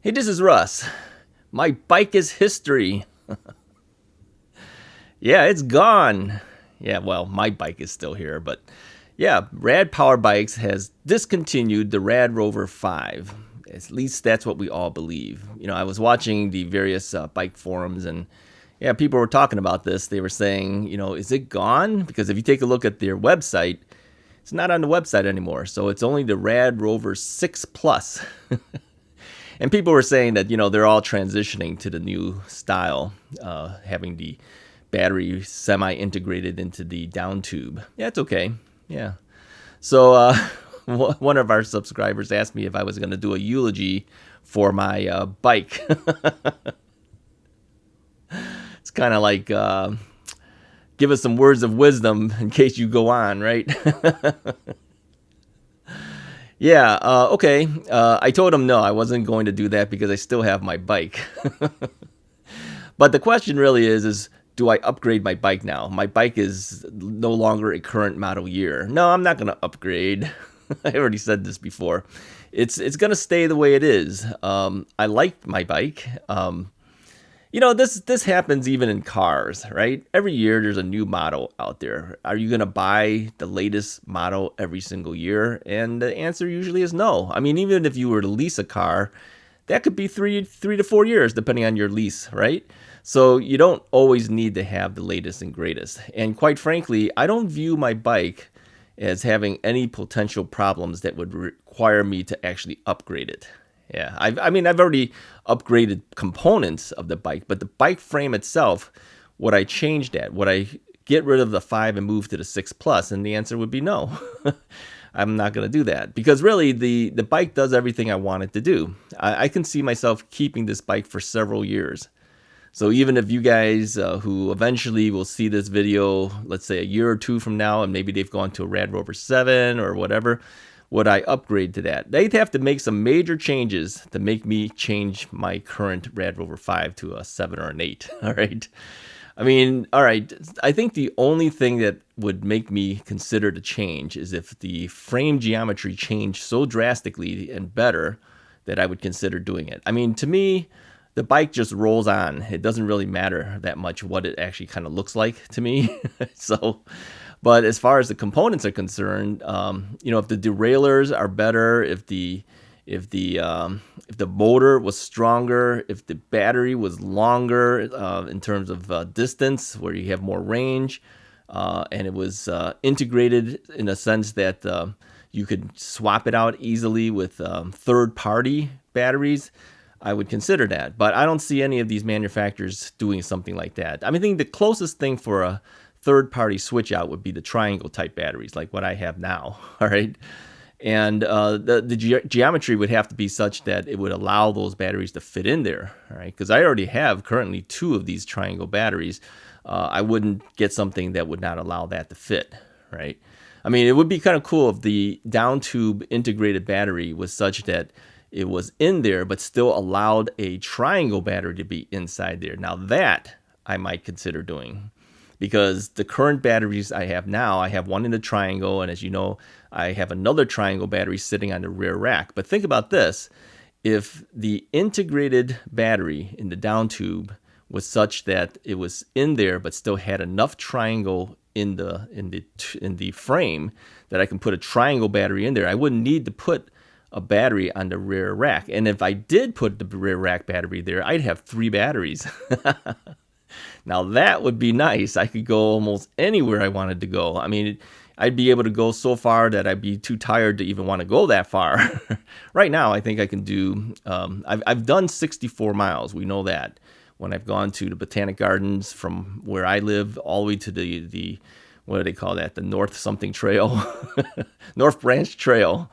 Hey, this is Russ. My bike is history. Yeah, it's gone. Yeah, well, my bike is still here, but yeah, Rad Power Bikes has discontinued the Rad Rover 5. At least that's what we all believe. I was watching the various bike forums, and yeah, people were talking about this. They were saying, is it gone? Because if you take a look at their website, it's not on the website anymore. So it's only the Rad Rover 6 Plus. And people were saying that, they're all transitioning to the new style, having the battery semi-integrated into the down tube. Yeah, it's okay. Yeah. So one of our subscribers asked me if I was going to do a eulogy for my bike. It's kind of like, give us some words of wisdom in case you go on, right? Yeah, okay. I told him no, I wasn't going to do that because I still have my bike. But the question really is do I upgrade my bike now? My bike is no longer a current model year. No, I'm not going to upgrade. I already said this before. It's going to stay the way it is. I like my bike. This happens even in cars, right? Every year there's a new model out there. Are you going to buy the latest model every single year? And the answer usually is no. I mean, even if you were to lease a car, that could be three to 4 years, depending on your lease, right? So you don't always need to have the latest and greatest. And quite frankly, I don't view my bike as having any potential problems that would require me to actually upgrade it. Yeah, I've already upgraded components of the bike, but the bike frame itself, would I change that? Would I get rid of the 5 and move to the 6 Plus? And the answer would be no. I'm not going to do that because really the bike does everything I want it to do. I can see myself keeping this bike for several years. So even if you guys who eventually will see this video, let's say a year or two from now, and maybe they've gone to a Rad Rover 7 or whatever, would I upgrade to that? They'd have to make some major changes to make me change my current Rad Rover 5 to a 7 or an 8, all right? I mean, all right, I think the only thing that would make me consider the change is if the frame geometry changed so drastically and better that I would consider doing it. I mean, to me, the bike just rolls on. It doesn't really matter that much what it actually kind of looks like to me. But as far as the components are concerned, if the derailleurs are better, if the motor was stronger, if the battery was longer in terms of distance, where you have more range, and it was integrated in a sense that you could swap it out easily with third-party batteries, I would consider that. But I don't see any of these manufacturers doing something like that. I think the closest thing for a third-party switch out would be the triangle type batteries, like what I have now. All right. And the geometry would have to be such that it would allow those batteries to fit in there, all right? Because I already have currently 2 of these triangle batteries. I wouldn't get something that would not allow that to fit, right? I mean, it would be kind of cool if the down tube integrated battery was such that it was in there, but still allowed a triangle battery to be inside there. Now that I might consider doing. Because the current batteries I have now, I have one in the triangle, and as you know, I have another triangle battery sitting on the rear rack. But think about this. If the integrated battery in the down tube was such that it was in there but still had enough triangle in the frame that I can put a triangle battery in there, I wouldn't need to put a battery on the rear rack. And if I did put the rear rack battery there, I'd have 3 batteries. Now that would be nice. I could go almost anywhere I wanted to go. I mean, I'd be able to go so far that I'd be too tired to even want to go that far. Right now, I think I can do, I've done 64 miles. We know that. When I've gone to the Botanic Gardens from where I live all the way to the what do they call that? The North something trail, North Branch Trail.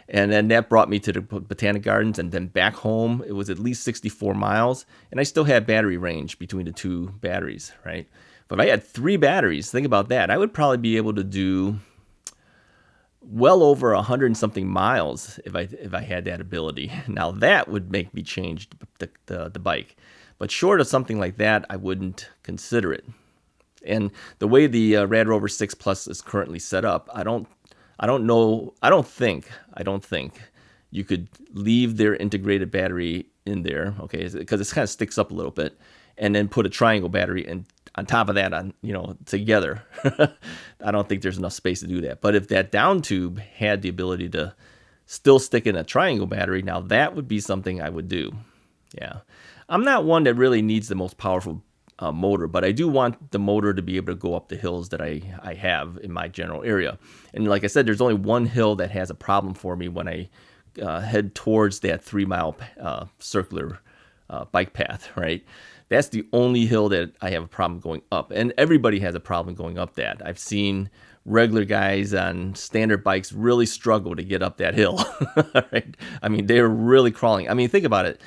And then that brought me to the Botanic Gardens and then back home. It was at least 64 miles. And I still had battery range between the 2 batteries, right? But if I had 3 batteries, think about that. I would probably be able to do well over 100 and something miles if I had that ability. Now that would make me change the bike. But short of something like that, I wouldn't consider it. And the way the Rad Rover 6 Plus is currently set up, I don't think you could leave their integrated battery in there, okay, because it kind of sticks up a little bit, and then put a triangle battery and on top of that, on together. I don't think there's enough space to do that. But if that down tube had the ability to still stick in a triangle battery, now that would be something I would do. Yeah, I'm not one that really needs the most powerful motor, but I do want the motor to be able to go up the hills that I have in my general area. And like I said, there's only one hill that has a problem for me when I head towards that 3-mile circular bike path, right? That's the only hill that I have a problem going up. And everybody has a problem going up that. I've seen regular guys on standard bikes really struggle to get up that hill, right? I mean, they're really crawling. I mean, think about it.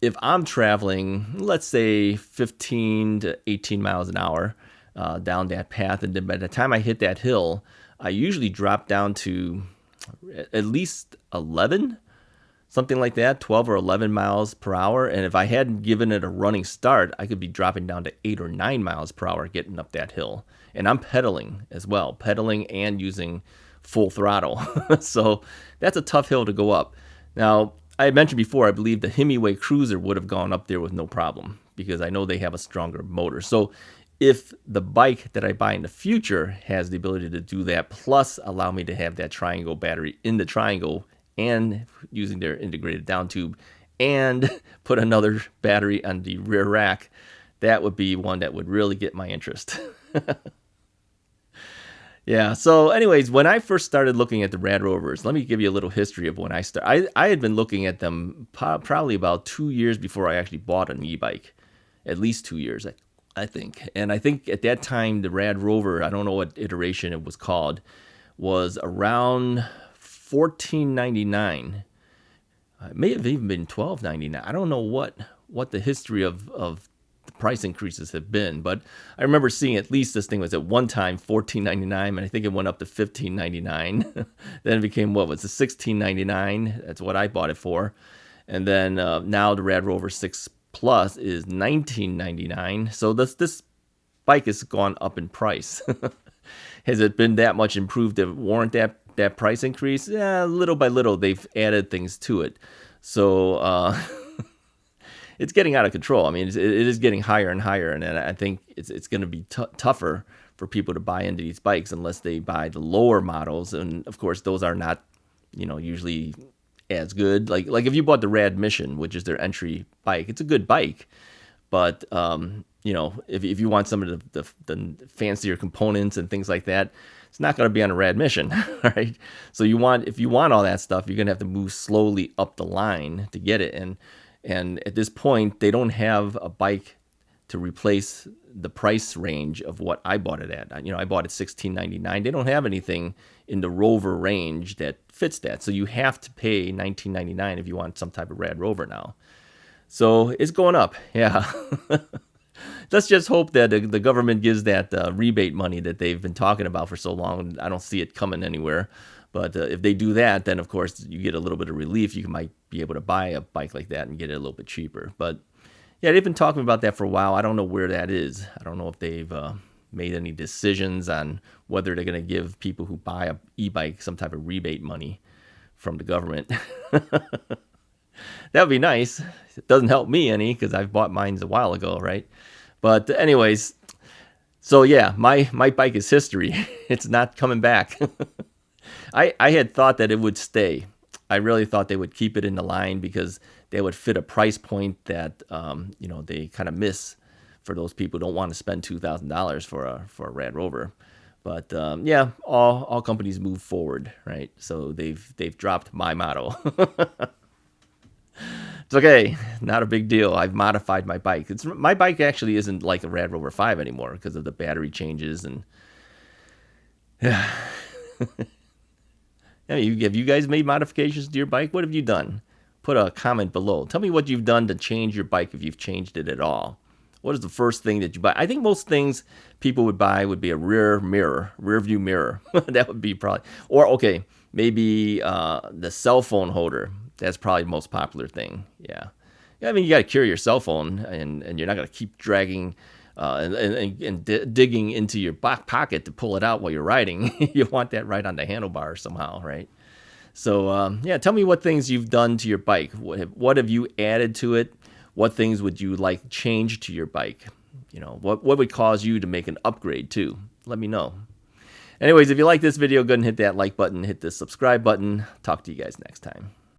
If I'm traveling, let's say 15 to 18 miles an hour down that path, and then by the time I hit that hill, I usually drop down to at least 11, something like that, 12 or 11 miles per hour. And if I hadn't given it a running start, I could be dropping down to 8 or 9 miles per hour getting up that hill. And I'm pedaling as well, pedaling and using full throttle. So that's a tough hill to go up. Now, I had mentioned before, I believe the Hemiway Cruiser would have gone up there with no problem because I know they have a stronger motor. So if the bike that I buy in the future has the ability to do that, plus allow me to have that triangle battery in the triangle and using their integrated down tube and put another battery on the rear rack, that would be one that would really get my interest. Yeah, so anyways, when I first started looking at the Rad Rovers, let me give you a little history of when I started. I had been looking at them probably about 2 years before I actually bought an e-bike. At least 2 years, I think. And I think at that time, the Rad Rover, I don't know what iteration it was called, was around $14.99. It may have even been $12.99. I don't know what the history of the price increases have been, but I remember seeing at least this thing was at one time $14.99, and I think it went up to $15.99. Then it became, what was it, $16.99? That's what I bought it for. And then now the Rad Rover 6 Plus is $19.99. So this bike has gone up in price. Has it been that much improved to warrant that price increase? Yeah, little by little, they've added things to it. So it's getting out of control. I mean, it is getting higher and higher, and I think it's going to be tougher for people to buy into these bikes unless they buy the lower models. And of course, those are not, usually as good. Like if you bought the Rad Mission, which is their entry bike, it's a good bike, but if you want some of the fancier components and things like that, it's not going to be on a Rad Mission, right? So if you want all that stuff, you're going to have to move slowly up the line to get it. And at this point, they don't have a bike to replace the price range of what I bought it at. I bought it $16.99. They don't have anything in the Rover range that fits that. So you have to pay $19.99 if you want some type of Rad Rover now. So it's going up, yeah. Let's just hope that the government gives that rebate money that they've been talking about for so long. I don't see it coming anywhere. But if they do that, then of course you get a little bit of relief. You might be able to buy a bike like that and get it a little bit cheaper. But yeah, they've been talking about that for a while. I don't know where that is. I don't know if they've made any decisions on whether they're going to give people who buy a e-bike some type of rebate money from the government. That would be nice. It doesn't help me any because I've bought mine a while ago, right? But anyways, so yeah, my bike is history. It's not coming back. I had thought that it would stay. I really thought they would keep it in the line because they would fit a price point that they kind of miss for those people who don't want to spend $2,000 for a Rad Rover. But yeah, all companies move forward, right? So they've dropped my model. It's okay, not a big deal. I've modified my bike. My bike actually isn't like a Rad Rover 5 anymore because of the battery changes and yeah. Have you guys made modifications to your bike? What have you done? Put a comment below. Tell me what you've done to change your bike if you've changed it at all. What is the first thing that you buy? I think most things people would buy would be a rear view mirror. That would be probably, or okay, maybe the cell phone holder. That's probably the most popular thing. Yeah. I mean, you got to carry your cell phone, and you're not going to keep dragging and digging into your back pocket to pull it out while you're riding. You want that right on the handlebar somehow, right? So yeah, tell me what things you've done to your bike. What have you added to it? What things would you like change to your bike? You know, what would cause you to make an upgrade too? Let me know. Anyways, if you like this video, go ahead and hit that like button, hit the subscribe button. Talk to you guys next time.